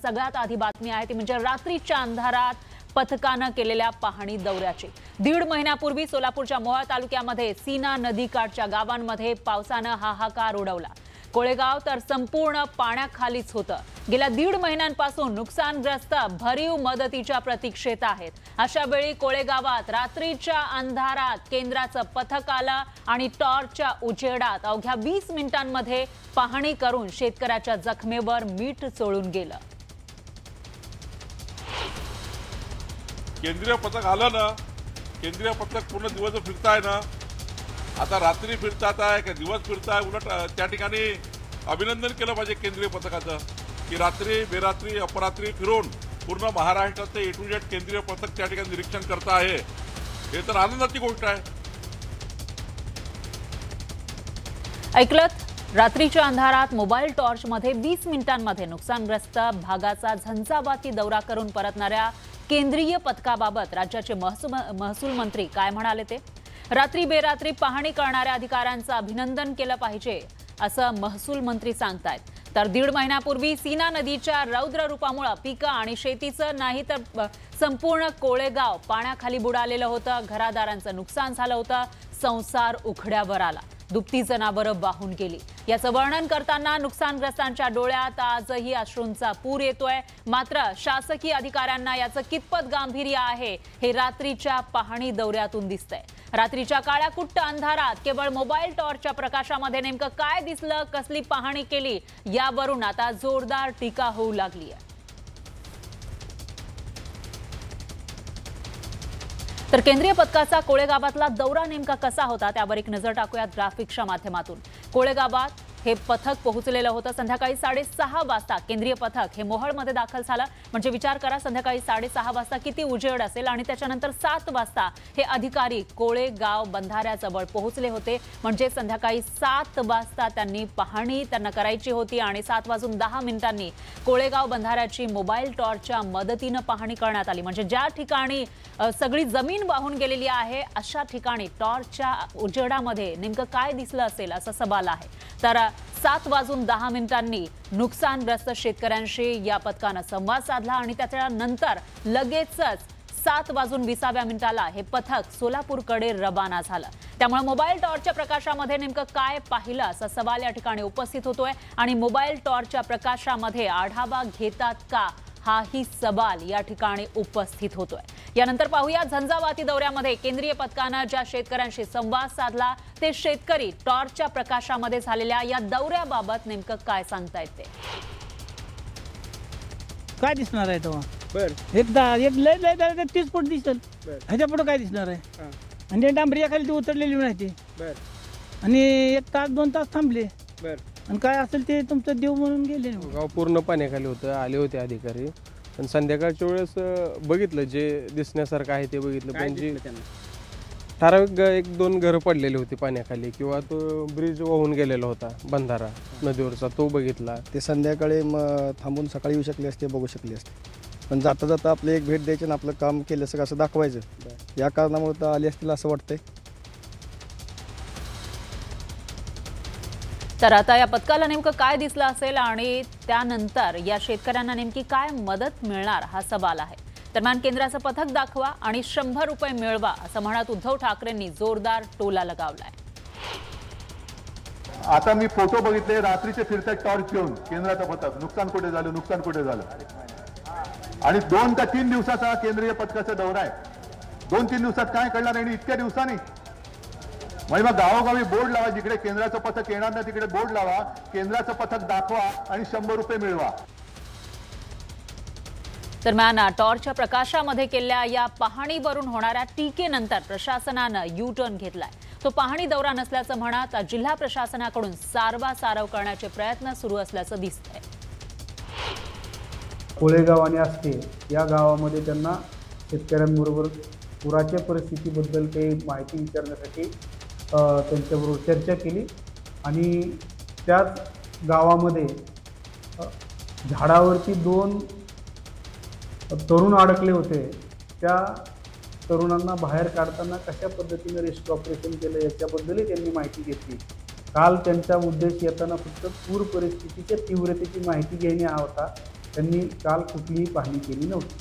सगळ्यात आधी बातमी आहे ती म्हणजे रात्रीच्या अंधारात पथकानं केलेल्या पाहणी दौऱ्याची। 1.5 महिन्यापूर्वी सोलापूरच्या मोहोळ तालुक्यामध्ये सीना नदीकाठच्या गावांमध्ये पावसानं हाहाकार उडवला। कोळेगाव तर संपूर्ण पाण्याखालीच होतं। गेल्या 1.5 महिन्यांपासून नुकसानग्रस्त भरीव मदतीच्या प्रतीक्षेत आहेत। अशा वेळी कोळेगावात रात्रीच्या अंधारात केंद्राचं पथक आलं आणि टॉर्चच्या उजेडात अवघ्या 20 मिनिटांमध्ये पाहणी करून शेतकऱ्याच्या जखमेवर मीठ चोळून गेलं। केंद्रीय पथक आलं ना, केंद्रीय पथक पूर्ण दिवस फिरताय ना, आता रात्री फिरतात आहे का दिवस फिरताय। उलट त्या ठिकाणी अभिनंदन केलं पाहिजे केंद्रीय पथकाचं की रात्री बेरात्री अपरात्री फिरून पूर्ण महाराष्ट्राचे ए टू झेड केंद्रीय पथक त्या ठिकाणी निरीक्षण करत आहे। हे तर आनंदाची गोष्ट आहे। ऐकलत, रात्रीच्या अंधारात मोबाईल टॉर्चमध्ये 20 मिनिटांमध्ये नुकसानग्रस्त भागाचा झंझावाती दौरा करून परतणाऱ्या केंद्रीय पथकाबाबत राज्याचे महसूल मंत्री काय म्हणाले ते? रात्री बेरात्री पाहणी करणाऱ्या अधिकाऱ्यांचं अभिनंदन केलं पाहिजे असं महसूल मंत्री सांगतायत। तर 1.5 महिन्यापूर्वी सीना नदीच्या रौद्र रूपामुळे पिकं आणि शेतीचं नाही तर संपूर्ण कोळेगाव पाण्याखाली बुडालेलं होतं। घरादारांचं नुकसान झालं होतं, संसार उखड्यावर आला, दुभती जनावरं वाहून गेली। याचं वर्णन करताना नुकसानग्रस्तांच्या डोळ्यात आजही अश्रूंचा पूर येतोय। मात्र शासकीय अधिकाऱ्यांना याचं कितपत गांभीर्य आहे हे रात्रीच्या पाहणी दौऱ्यातून दिसतंय। रात्रीच्या काळ्याकुट्ट अंधारात केवळ मोबाईल टॉर्चच्या प्रकाशामध्ये नेमकं काय दिसलं, कसली पाहणी केली, यावरून आता जोरदार टीका होऊ लागली आहे। तर केंद्रीय पथकाचा कोळेगावातला दौरा नेमका कसा होता त्यावर एक नजर टाकूयात ग्राफिक्सच्या माध्यमातून। कोळेगावात हे पथक पोहोचलेलं होतं। संध्याकाळी 6:30 वाजता केंद्रीय पथक हे मोहोळमध्ये दाखल झालं। म्हणजे विचार करा, संध्याकाळी 6:30 वाजता किती उजेड असेल आणि त्याच्यानंतर 7 वाजता हे अधिकारी कोळेगाव बंधाऱ्याजवळ पोहोचले होते। म्हणजे संध्याकाळी 7 वाजता त्यांना करायची होती आणि 7:10 कोळेगाव बंधाऱ्याची मोबाईल टॉर्चच्या मदतीनं पाहणी करण्यात आली। म्हणजे ज्या ठिकाणी सगळी जमीन वाहून गेलेली आहे अशा ठिकाणी टॉर्चच्या उजेडामध्ये नेमकं काय दिसलं असेल असा सवाल आहे। तर 7:10 नुकसानग्रस्त शेतकऱ्यांशी या पथकानं संवाद साधला आणि त्याच्यानंतर लगेचच 7:20 हे पथक सोलापूरकडे रवाना झालं। त्यामुळे मोबाईल टॉर्चच्या प्रकाशामध्ये नेमकं काय पाहिलं असा सवाल या ठिकाणी उपस्थित होतोय आणि मोबाईल टॉर्चच्या प्रकाशामध्ये आढावा घेतात का हाही सवाल या ठिकाणी उपस्थित होतोय। यानंतर पाहूया झंझावाती दौऱ्यामध्ये केंद्रीय पथकानं ज्या शेतकऱ्यांशी संवाद साधला ते शेतकरी टॉर्चच्या प्रकाशामध्ये झालेल्या या दौऱ्याबाबत नेमकं काय सांगतायत ते। काय दिसणार आहे तेव्हा एक लय 30 फूट दिसेल, ह्याच्या पुढे काय दिसणार आहे? आणि डांबरीयाखाली ती उतरलेली माहिती आणि 1 तास 2 तास थांबले आणि काय असेल ते तुमचं देव म्हणून गेले। गाव पूर्ण पाण्याखाली होतं, आले होते अधिकारी, पण संध्याकाळच्या वेळेस बघितलं जे दिसण्यासारखं आहे ते बघितलं। पण जी ठराविक 1-2 घरं पडलेली होती पाण्याखाली किंवा तो ब्रिज वाहून गेलेला होता बंधारा नदीवरचा, तो बघितला। ते संध्याकाळी थांबून सकाळी येऊ शकले असते, बघू शकले असते, पण जाता जाता आपले एक भेट द्यायची आणि आपलं काम केलं असं दाखवायचं, या कारणामुळे तर आले असतील असं वाटतंय। तर आता या पथकाला नेमकं काय दिसलं असेल आणि त्यानंतर या शेतकऱ्यांना नेमकी काय मदत मिळणार हा सवाल आहे। दरम्यान केंद्राचं पथक दाखवा आणि 100 रुपये मिळवा असं म्हणत उद्धव ठाकरेंनी जोरदार टोला लगावलाय। आता मी फोटो बघितले, रात्रीचे फिरतात टॉर्च घेऊन केंद्राचं पथक, नुकसान कुठे झालं आणि 2 का 3 दिवसाचा केंद्रीय पथकाचा दौरा आहे। 2-3 दिवसात काय कळणार आणि इतक्या दिवसांनी म्हणजे मग गावोगावी बोर्ड लावा, जिकडे केंद्राचं पथक येणार नाही तिकडे बोर्ड लावा, केंद्राचं पथक दाखवा आणि 100 रुपये मिळवा। दरम्यान टॉर्चच्या प्रकाशामध्ये केलेल्या या पाहणीवरून होणाऱ्या टीकेनंतर प्रशासनानं यू टर्न घेतलाय। तो पाहणी दौरा नसल्याचं म्हणत जिल्हा प्रशासनाकडून सारवासारव करण्याचे प्रयत्न सुरू असल्याचं दिसतंय। कोळेगाव आणि आष्टे या गावामध्ये त्यांना शेतकऱ्यांबरोबर पुराच्या परिस्थितीबद्दल काही माहिती विचारण्यासाठी त्यांच्याबरोबर चर्चा केली आणि त्याच गावामध्ये झाडावरती 2 तरुण अडकले होते। त्या तरुणांना बाहेर काढताना कशा पद्धतीने रेस्क्यू ऑपरेशन केलं याच्याबद्दलही त्यांनी माहिती घेतली। काल त्यांचा उद्देश येताना फक्त पूर परिस्थितीच्या तीव्रतेची माहिती घेणे हा होता। त्यांनी काल कुठलीही पाहणी केली नव्हती.